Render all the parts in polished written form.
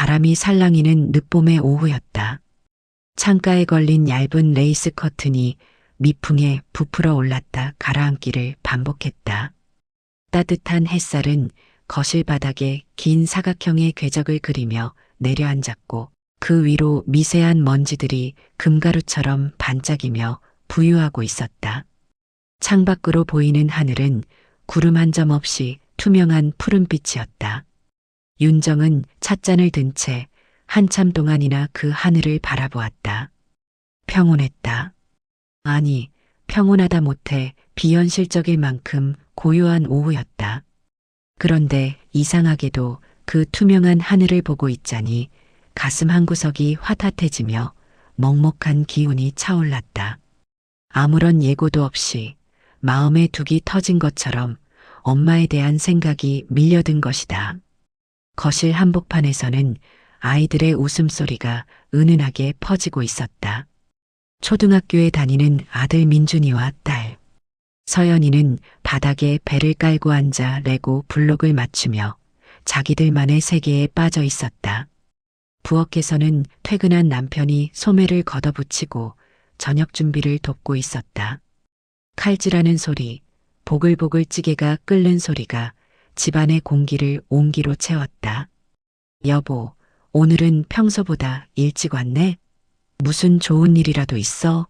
바람이 살랑이는 늦봄의 오후였다. 창가에 걸린 얇은 레이스 커튼이 미풍에 부풀어 올랐다 가라앉기를 반복했다. 따뜻한 햇살은 거실 바닥에 긴 사각형의 궤적을 그리며 내려앉았고 그 위로 미세한 먼지들이 금가루처럼 반짝이며 부유하고 있었다. 창밖으로 보이는 하늘은 구름 한 점 없이 투명한 푸른빛이었다. 윤정은 찻잔을 든 채 한참 동안이나 그 하늘을 바라보았다. 평온했다. 아니, 평온하다 못해 비현실적일 만큼 고요한 오후였다. 그런데 이상하게도 그 투명한 하늘을 보고 있자니 가슴 한구석이 화탓해지며 먹먹한 기운이 차올랐다. 아무런 예고도 없이 마음에 둑이 터진 것처럼 엄마에 대한 생각이 밀려든 것이다. 거실 한복판에서는 아이들의 웃음소리가 은은하게 퍼지고 있었다. 초등학교에 다니는 아들 민준이와 딸 서연이는 바닥에 배를 깔고 앉아 레고 블록을 맞추며 자기들만의 세계에 빠져 있었다. 부엌에서는 퇴근한 남편이 소매를 걷어붙이고 저녁 준비를 돕고 있었다. 칼질하는 소리, 보글보글 찌개가 끓는 소리가 집안의 공기를 온기로 채웠다. 여보, 오늘은 평소보다 일찍 왔네? 무슨 좋은 일이라도 있어?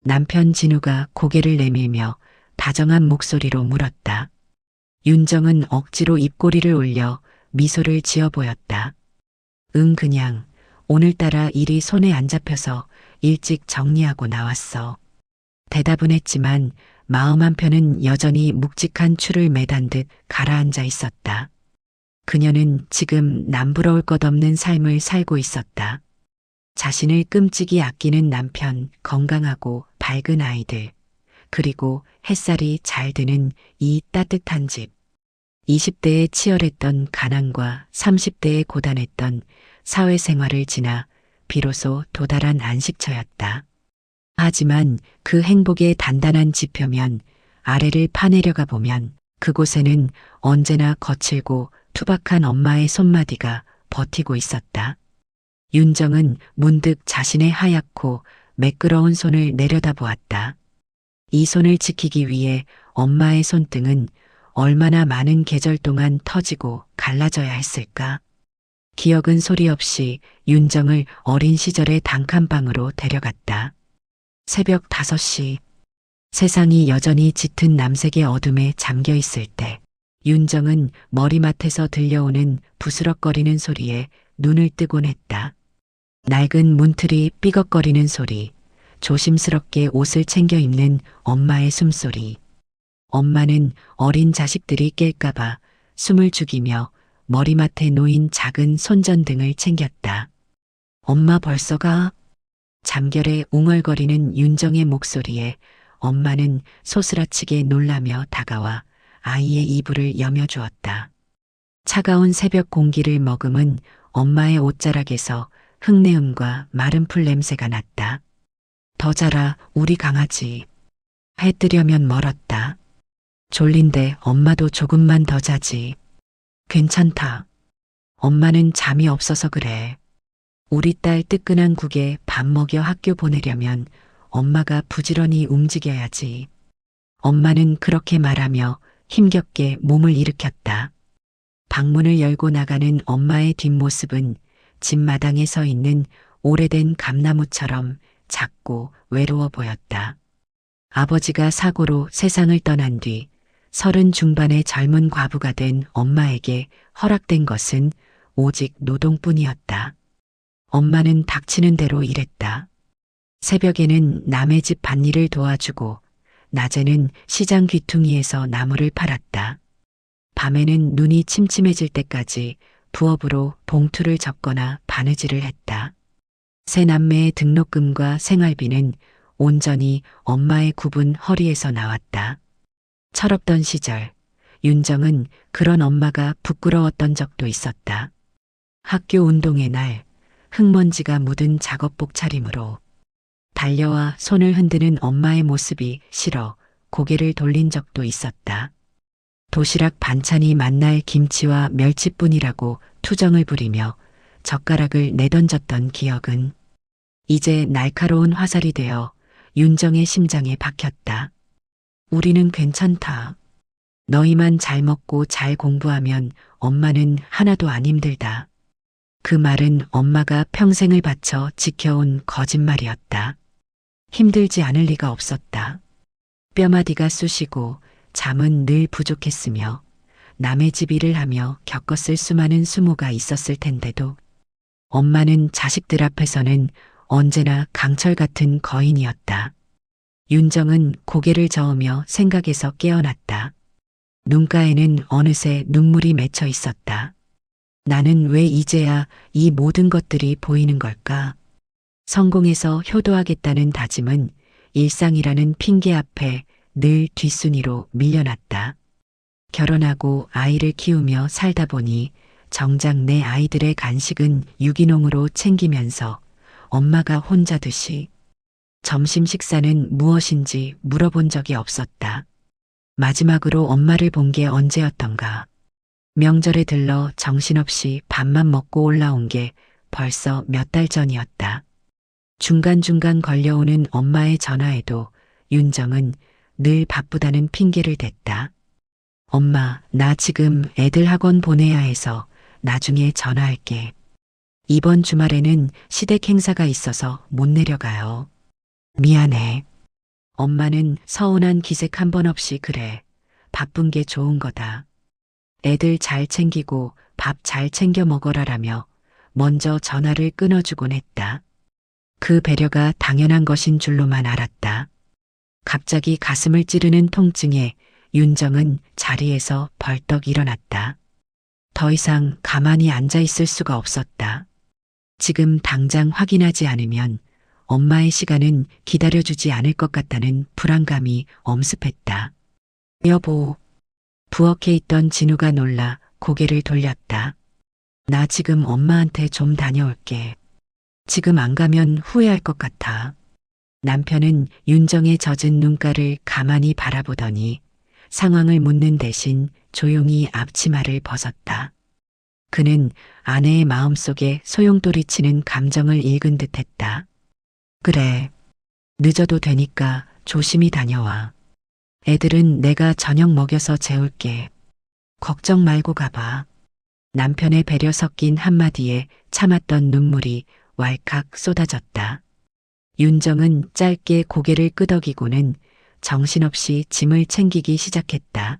남편 진우가 고개를 내밀며 다정한 목소리로 물었다. 윤정은 억지로 입꼬리를 올려 미소를 지어 보였다. 응, 그냥 오늘따라 일이 손에 안 잡혀서 일찍 정리하고 나왔어. 대답은 했지만 마음 한편은 여전히 묵직한 추를 매단 듯 가라앉아 있었다. 그녀는 지금 남부러울 것 없는 삶을 살고 있었다. 자신을 끔찍이 아끼는 남편, 건강하고 밝은 아이들, 그리고 햇살이 잘 드는 이 따뜻한 집. 20대에 치열했던 가난과 30대에 고단했던 사회생활을 지나 비로소 도달한 안식처였다. 하지만 그 행복의 단단한 지표면 아래를 파내려가 보면 그곳에는 언제나 거칠고 투박한 엄마의 손마디가 버티고 있었다. 윤정은 문득 자신의 하얗고 매끄러운 손을 내려다보았다. 이 손을 지키기 위해 엄마의 손등은 얼마나 많은 계절 동안 터지고 갈라져야 했을까? 기억은 소리 없이 윤정을 어린 시절의 단칸방으로 데려갔다. 새벽 5시, 세상이 여전히 짙은 남색의 어둠에 잠겨 있을 때 윤정은 머리맡에서 들려오는 부스럭거리는 소리에 눈을 뜨곤 했다. 낡은 문틀이 삐걱거리는 소리, 조심스럽게 옷을 챙겨 입는 엄마의 숨소리. 엄마는 어린 자식들이 깰까봐 숨을 죽이며 머리맡에 놓인 작은 손전등을 챙겼다. 엄마 벌써 가? 잠결에 웅얼거리는 윤정의 목소리에 엄마는 소스라치게 놀라며 다가와 아이의 이불을 여며주었다. 차가운 새벽 공기를 머금은 엄마의 옷자락에서 흙내음과 마른 풀 냄새가 났다. 더 자라 우리 강아지. 해 뜨려면 멀었다. 졸린데 엄마도 조금만 더 자지. 괜찮다. 엄마는 잠이 없어서 그래. 우리 딸 뜨끈한 국에 밥 먹여 학교 보내려면 엄마가 부지런히 움직여야지. 엄마는 그렇게 말하며 힘겹게 몸을 일으켰다. 방문을 열고 나가는 엄마의 뒷모습은 집 마당에 서 있는 오래된 감나무처럼 작고 외로워 보였다. 아버지가 사고로 세상을 떠난 뒤 30 중반의 젊은 과부가 된 엄마에게 허락된 것은 오직 노동뿐이었다. 엄마는 닥치는 대로 일했다. 새벽에는 남의 집 밭일을 도와주고 낮에는 시장 귀퉁이에서 나무를 팔았다. 밤에는 눈이 침침해질 때까지 부업으로 봉투를 접거나 바느질을 했다. 세 남매의 등록금과 생활비는 온전히 엄마의 굽은 허리에서 나왔다. 철없던 시절, 윤정은 그런 엄마가 부끄러웠던 적도 있었다. 학교 운동의 날, 흙먼지가 묻은 작업복 차림으로 달려와 손을 흔드는 엄마의 모습이 싫어 고개를 돌린 적도 있었다. 도시락 반찬이 만날 김치와 멸치뿐이라고 투정을 부리며 젓가락을 내던졌던 기억은 이제 날카로운 화살이 되어 윤정의 심장에 박혔다. 우리는 괜찮다. 너희만 잘 먹고 잘 공부하면 엄마는 하나도 안 힘들다. 그 말은 엄마가 평생을 바쳐 지켜온 거짓말이었다. 힘들지 않을 리가 없었다. 뼈마디가 쑤시고 잠은 늘 부족했으며 남의 집 일을 하며 겪었을 수많은 수모가 있었을 텐데도 엄마는 자식들 앞에서는 언제나 강철 같은 거인이었다. 윤정은 고개를 저으며 생각에서 깨어났다. 눈가에는 어느새 눈물이 맺혀 있었다. 나는 왜 이제야 이 모든 것들이 보이는 걸까? 성공해서 효도하겠다는 다짐은 일상이라는 핑계 앞에 늘 뒷순위로 밀려났다. 결혼하고 아이를 키우며 살다 보니 정작 내 아이들의 간식은 유기농으로 챙기면서 엄마가 혼자 듯이 점심 식사는 무엇인지 물어본 적이 없었다. 마지막으로 엄마를 본 게 언제였던가. 명절에 들러 정신없이 밥만 먹고 올라온 게 벌써 몇 달 전이었다. 중간중간 걸려오는 엄마의 전화에도 윤정은 늘 바쁘다는 핑계를 댔다. 엄마, 나 지금 애들 학원 보내야 해서 나중에 전화할게. 이번 주말에는 시댁 행사가 있어서 못 내려가요. 미안해. 엄마는 서운한 기색 한 번 없이 그래. 바쁜 게 좋은 거다. 애들 잘 챙기고 밥 잘 챙겨 먹어라라며 먼저 전화를 끊어주곤 했다. 그 배려가 당연한 것인 줄로만 알았다. 갑자기 가슴을 찌르는 통증에 윤정은 자리에서 벌떡 일어났다. 더 이상 가만히 앉아 있을 수가 없었다. 지금 당장 확인하지 않으면 엄마의 시간은 기다려주지 않을 것 같다는 불안감이 엄습했다. 여보. 부엌에 있던 진우가 놀라 고개를 돌렸다. 나 지금 엄마한테 좀 다녀올게. 지금 안 가면 후회할 것 같아. 남편은 윤정의 젖은 눈가를 가만히 바라보더니 상황을 묻는 대신 조용히 앞치마를 벗었다. 그는 아내의 마음속에 소용돌이치는 감정을 읽은 듯했다. 그래. 늦어도 되니까 조심히 다녀와. 애들은 내가 저녁 먹여서 재울게. 걱정 말고 가봐. 남편의 배려 섞인 한마디에 참았던 눈물이 왈칵 쏟아졌다. 윤정은 짧게 고개를 끄덕이고는 정신없이 짐을 챙기기 시작했다.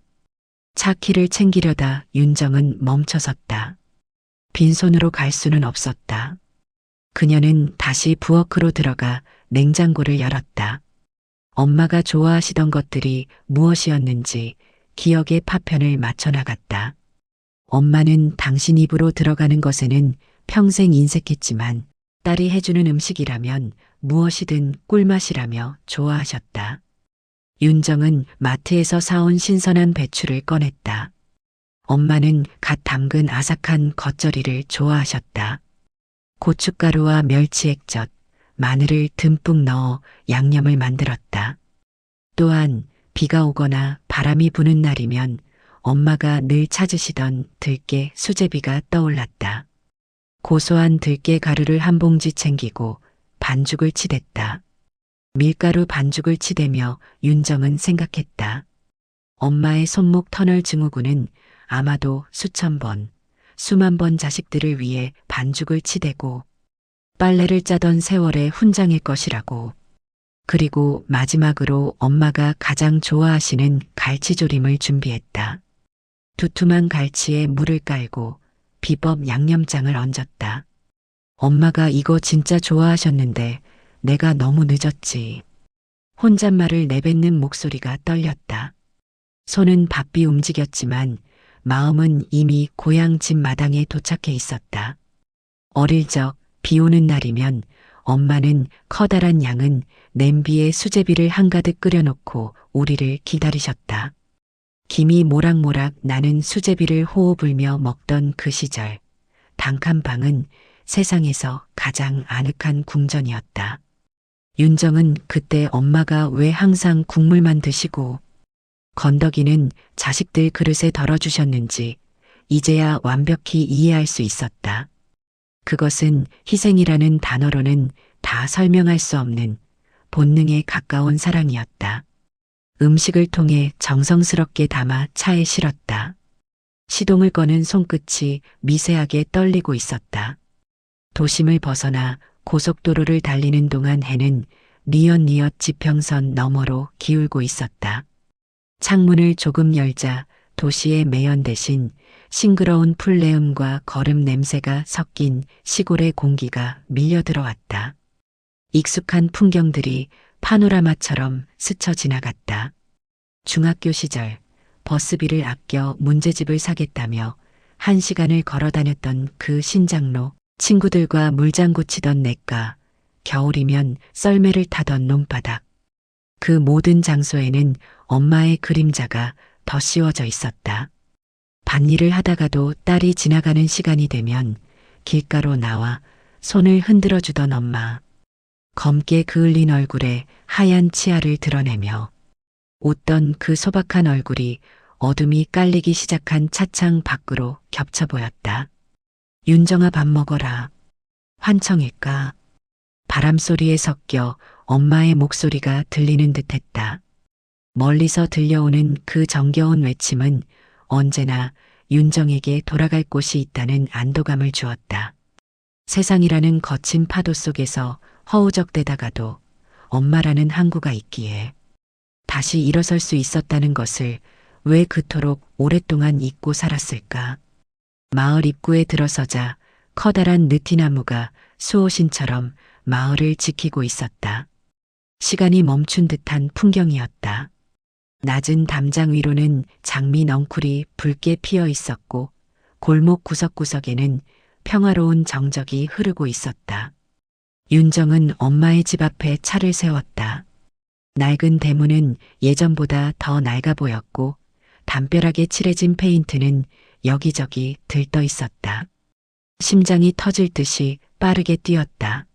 차 키를 챙기려다 윤정은 멈춰섰다. 빈손으로 갈 수는 없었다. 그녀는 다시 부엌으로 들어가 냉장고를 열었다. 엄마가 좋아하시던 것들이 무엇이었는지 기억의 파편을 맞춰 나갔다. 엄마는 당신 입으로 들어가는 것에는 평생 인색했지만 딸이 해주는 음식이라면 무엇이든 꿀맛이라며 좋아하셨다. 윤정은 마트에서 사온 신선한 배추를 꺼냈다. 엄마는 갓 담근 아삭한 겉절이를 좋아하셨다. 고춧가루와 멸치액젓, 마늘을 듬뿍 넣어 양념을 만들었다. 또한 비가 오거나 바람이 부는 날이면 엄마가 늘 찾으시던 들깨 수제비가 떠올랐다. 고소한 들깨 가루를 한 봉지 챙기고 반죽을 치댔다. 밀가루 반죽을 치대며 윤정은 생각했다. 엄마의 손목 터널 증후군은 아마도 수천 번, 수만 번 자식들을 위해 반죽을 치대고 빨래를 짜던 세월의 훈장일 것이라고. 그리고 마지막으로 엄마가 가장 좋아하시는 갈치조림을 준비했다. 두툼한 갈치에 물을 깔고 비법 양념장을 얹었다. 엄마가 이거 진짜 좋아하셨는데 내가 너무 늦었지. 혼잣말을 내뱉는 목소리가 떨렸다. 손은 바삐 움직였지만 마음은 이미 고향 집 마당에 도착해 있었다. 어릴 적 비 오는 날이면 엄마는 커다란 양은 냄비에 수제비를 한가득 끓여놓고 우리를 기다리셨다. 김이 모락모락 나는 수제비를 호호 불며 먹던 그 시절, 단칸방은 세상에서 가장 아늑한 궁전이었다. 윤정은 그때 엄마가 왜 항상 국물만 드시고 건더기는 자식들 그릇에 덜어주셨는지 이제야 완벽히 이해할 수 있었다. 그것은 희생이라는 단어로는 다 설명할 수 없는 본능에 가까운 사랑이었다. 음식을 통해 정성스럽게 담아 차에 실었다. 시동을 거는 손끝이 미세하게 떨리고 있었다. 도심을 벗어나 고속도로를 달리는 동안 해는 뉘엿뉘엿 지평선 너머로 기울고 있었다. 창문을 조금 열자 도시의 매연 대신 싱그러운 풀내음과 거름 냄새가 섞인 시골의 공기가 밀려 들어왔다. 익숙한 풍경들이 파노라마처럼 스쳐 지나갔다. 중학교 시절 버스비를 아껴 문제집을 사겠다며 1시간을 걸어 다녔던 그 신장로, 친구들과 물장구 치던 냇가, 겨울이면 썰매를 타던 논바닥. 그 모든 장소에는 엄마의 그림자가 덧씌워져 있었다. 밭일을 하다가도 딸이 지나가는 시간이 되면 길가로 나와 손을 흔들어 주던 엄마. 검게 그을린 얼굴에 하얀 치아를 드러내며 웃던 그 소박한 얼굴이 어둠이 깔리기 시작한 차창 밖으로 겹쳐 보였다. 윤정아, 밥 먹어라. 환청일까? 바람소리에 섞여 엄마의 목소리가 들리는 듯했다. 멀리서 들려오는 그 정겨운 외침은 언제나 윤정에게 돌아갈 곳이 있다는 안도감을 주었다. 세상이라는 거친 파도 속에서 허우적대다가도 엄마라는 항구가 있기에 다시 일어설 수 있었다는 것을 왜 그토록 오랫동안 잊고 살았을까? 마을 입구에 들어서자 커다란 느티나무가 수호신처럼 마을을 지키고 있었다. 시간이 멈춘 듯한 풍경이었다. 낮은 담장 위로는 장미 넝쿨이 붉게 피어 있었고 골목 구석구석에는 평화로운 정적이 흐르고 있었다. 윤정은 엄마의 집 앞에 차를 세웠다. 낡은 대문은 예전보다 더 낡아 보였고 담벼락에 칠해진 페인트는 여기저기 들떠 있었다. 심장이 터질 듯이 빠르게 뛰었다.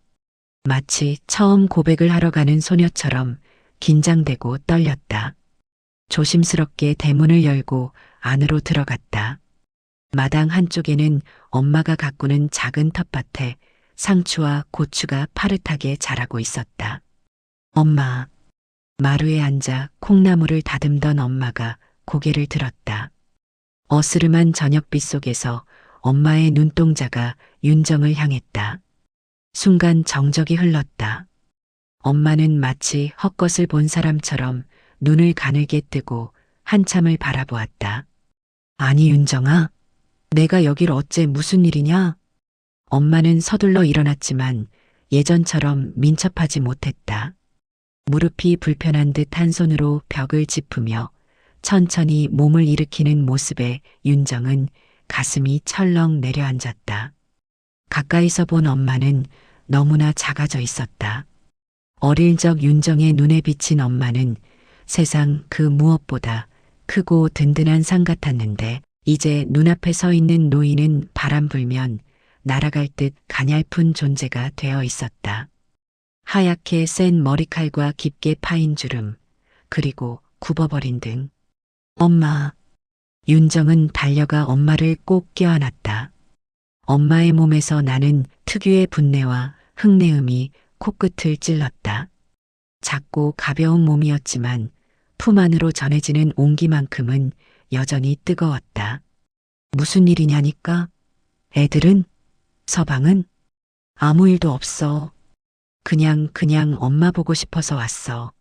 마치 처음 고백을 하러 가는 소녀처럼 긴장되고 떨렸다. 조심스럽게 대문을 열고 안으로 들어갔다. 마당 한쪽에는 엄마가 가꾸는 작은 텃밭에 상추와 고추가 파릇하게 자라고 있었다. 엄마. 마루에 앉아 콩나물을 다듬던 엄마가 고개를 들었다. 어스름한 저녁빛 속에서 엄마의 눈동자가 윤정을 향했다. 순간 정적이 흘렀다. 엄마는 마치 헛것을 본 사람처럼 눈을 가늘게 뜨고 한참을 바라보았다. 아니 윤정아, 내가 여길 어째 무슨 일이냐? 엄마는 서둘러 일어났지만 예전처럼 민첩하지 못했다. 무릎이 불편한 듯 한 손으로 벽을 짚으며 천천히 몸을 일으키는 모습에 윤정은 가슴이 철렁 내려앉았다. 가까이서 본 엄마는 너무나 작아져 있었다. 어릴 적 윤정의 눈에 비친 엄마는 세상 그 무엇보다 크고 든든한 산 같았는데 이제 눈앞에 서 있는 노인은 바람 불면 날아갈 듯 가냘픈 존재가 되어 있었다. 하얗게 센 머리칼과 깊게 파인 주름, 그리고 굽어버린 등. 엄마. 윤정은 달려가 엄마를 꼭 껴안았다. 엄마의 몸에서 나는 특유의 분내와 흙내음이 코끝을 찔렀다. 작고 가벼운 몸이었지만 품 안으로 전해지는 온기만큼은 여전히 뜨거웠다. 무슨 일이냐니까? 애들은? 서방은? 아무 일도 없어. 그냥 엄마 보고 싶어서 왔어.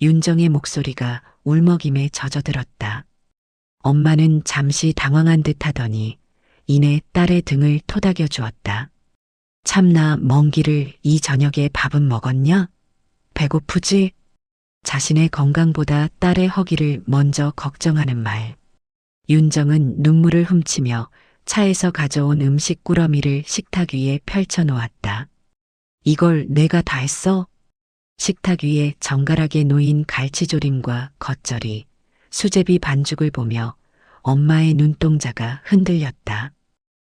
윤정의 목소리가 울먹임에 젖어들었다. 엄마는 잠시 당황한 듯 하더니 이내 딸의 등을 토닥여 주었다. 참나 먼 길을 이 저녁에 밥은 먹었냐? 배고프지? 자신의 건강보다 딸의 허기를 먼저 걱정하는 말. 윤정은 눈물을 훔치며 차에서 가져온 음식 꾸러미를 식탁 위에 펼쳐 놓았다. 이걸 내가 다 했어? 식탁 위에 정갈하게 놓인 갈치조림과 겉절이, 수제비 반죽을 보며 엄마의 눈동자가 흔들렸다.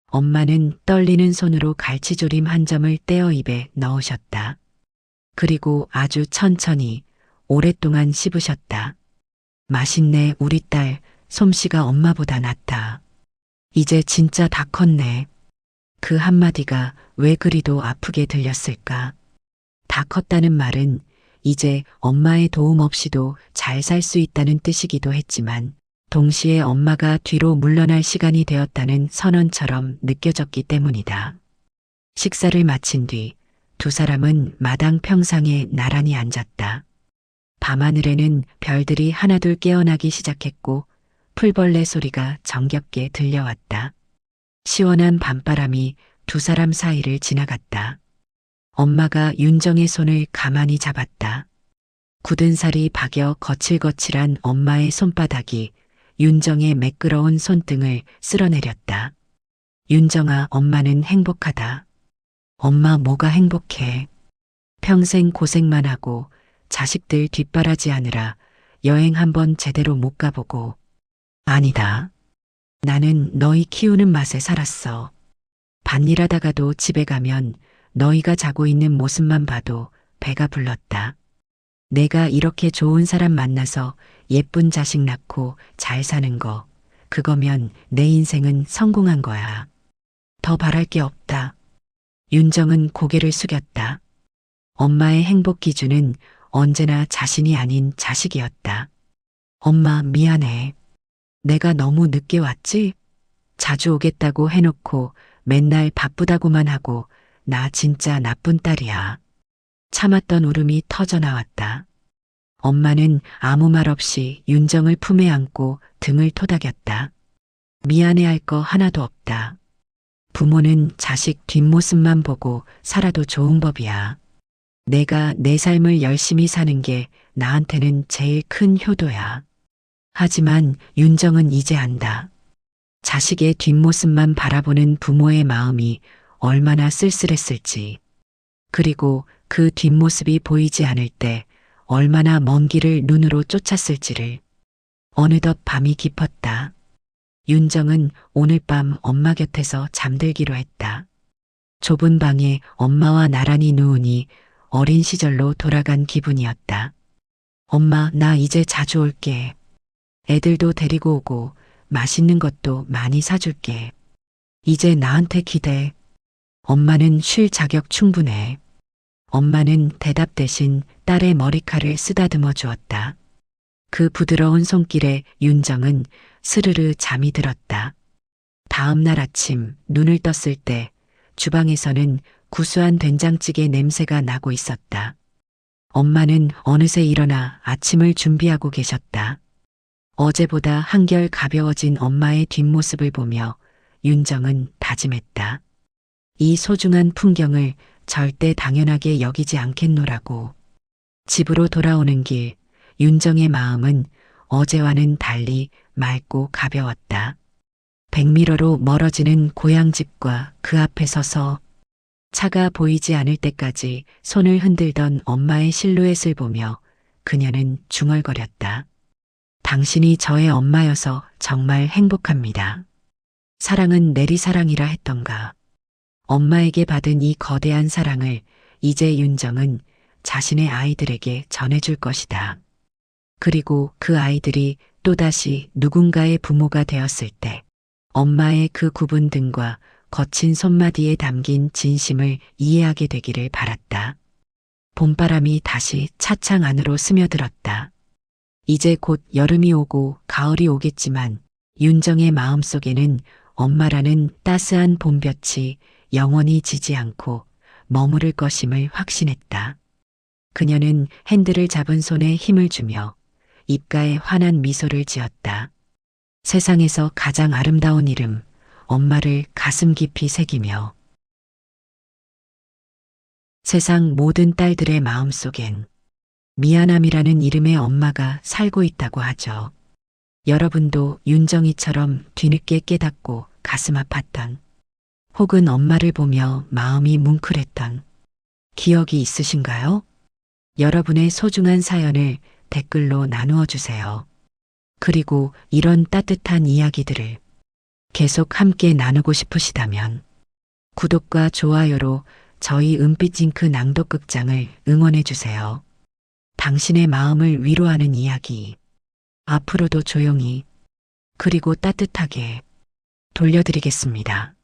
엄마는 떨리는 손으로 갈치조림 한 점을 떼어 입에 넣으셨다. 그리고 아주 천천히 오랫동안 씹으셨다. 맛있네, 우리 딸 솜씨가 엄마보다 낫다. 이제 진짜 다 컸네. 그 한마디가 왜 그리도 아프게 들렸을까? 다 컸다는 말은 이제 엄마의 도움 없이도 잘 살 수 있다는 뜻이기도 했지만 동시에 엄마가 뒤로 물러날 시간이 되었다는 선언처럼 느껴졌기 때문이다. 식사를 마친 뒤 두 사람은 마당 평상에 나란히 앉았다. 밤하늘에는 별들이 하나둘 깨어나기 시작했고 풀벌레 소리가 정겹게 들려왔다. 시원한 밤바람이 두 사람 사이를 지나갔다. 엄마가 윤정의 손을 가만히 잡았다. 굳은 살이 박여 거칠거칠한 엄마의 손바닥이 윤정의 매끄러운 손등을 쓸어내렸다. 윤정아, 엄마는 행복하다. 엄마 뭐가 행복해. 평생 고생만 하고 자식들 뒷바라지하느라 여행 한번 제대로 못 가보고. 아니다. 나는 너희 키우는 맛에 살았어. 밭일하다가도 집에 가면 너희가 자고 있는 모습만 봐도 배가 불렀다. 내가 이렇게 좋은 사람 만나서 예쁜 자식 낳고 잘 사는 거, 그거면 내 인생은 성공한 거야. 더 바랄 게 없다. 윤정은 고개를 숙였다. 엄마의 행복 기준은 언제나 자신이 아닌 자식이었다. 엄마 미안해. 내가 너무 늦게 왔지? 자주 오겠다고 해놓고 맨날 바쁘다고만 하고 나 진짜 나쁜 딸이야. 참았던 울음이 터져 나왔다. 엄마는 아무 말 없이 윤정을 품에 안고 등을 토닥였다. 미안해할 거 하나도 없다. 부모는 자식 뒷모습만 보고 살아도 좋은 법이야. 내가 내 삶을 열심히 사는 게 나한테는 제일 큰 효도야. 하지만 윤정은 이제 안다. 자식의 뒷모습만 바라보는 부모의 마음이 얼마나 쓸쓸했을지, 그리고 그 뒷모습이 보이지 않을 때 얼마나 먼 길을 눈으로 쫓았을지를. 어느덧 밤이 깊었다. 윤정은 오늘 밤 엄마 곁에서 잠들기로 했다. 좁은 방에 엄마와 나란히 누우니 어린 시절로 돌아간 기분이었다. 엄마, 나 이제 자주 올게. 애들도 데리고 오고 맛있는 것도 많이 사줄게. 이제 나한테 기대. 엄마는 쉴 자격 충분해. 엄마는 대답 대신 딸의 머리칼을 쓰다듬어 주었다. 그 부드러운 손길에 윤정은 스르르 잠이 들었다. 다음 날 아침 눈을 떴을 때 주방에서는 구수한 된장찌개 냄새가 나고 있었다. 엄마는 어느새 일어나 아침을 준비하고 계셨다. 어제보다 한결 가벼워진 엄마의 뒷모습을 보며 윤정은 다짐했다. 이 소중한 풍경을 절대 당연하게 여기지 않겠노라고. 집으로 돌아오는 길, 윤정의 마음은 어제와는 달리 맑고 가벼웠다. 백미러로 멀어지는 고향집과 그 앞에 서서 차가 보이지 않을 때까지 손을 흔들던 엄마의 실루엣을 보며 그녀는 중얼거렸다. 당신이 저의 엄마여서 정말 행복합니다. 사랑은 내리사랑이라 했던가. 엄마에게 받은 이 거대한 사랑을 이제 윤정은 자신의 아이들에게 전해줄 것이다. 그리고 그 아이들이 또다시 누군가의 부모가 되었을 때 엄마의 그 굽은 등과 거친 손마디에 담긴 진심을 이해하게 되기를 바랐다. 봄바람이 다시 차창 안으로 스며들었다. 이제 곧 여름이 오고 가을이 오겠지만 윤정의 마음속에는 엄마라는 따스한 봄볕이 영원히 지지 않고 머무를 것임을 확신했다. 그녀는 핸들을 잡은 손에 힘을 주며 입가에 환한 미소를 지었다. 세상에서 가장 아름다운 이름, 엄마를 가슴 깊이 새기며. 세상 모든 딸들의 마음속엔 미안함이라는 이름의 엄마가 살고 있다고 하죠. 여러분도 윤정이처럼 뒤늦게 깨닫고 가슴 아팠던, 혹은 엄마를 보며 마음이 뭉클했던 기억이 있으신가요? 여러분의 소중한 사연을 댓글로 나누어 주세요. 그리고 이런 따뜻한 이야기들을 계속 함께 나누고 싶으시다면 구독과 좋아요로 저희 은빛 잉크 낭독극장을 응원해 주세요. 당신의 마음을 위로하는 이야기, 앞으로도 조용히 그리고 따뜻하게 돌려드리겠습니다.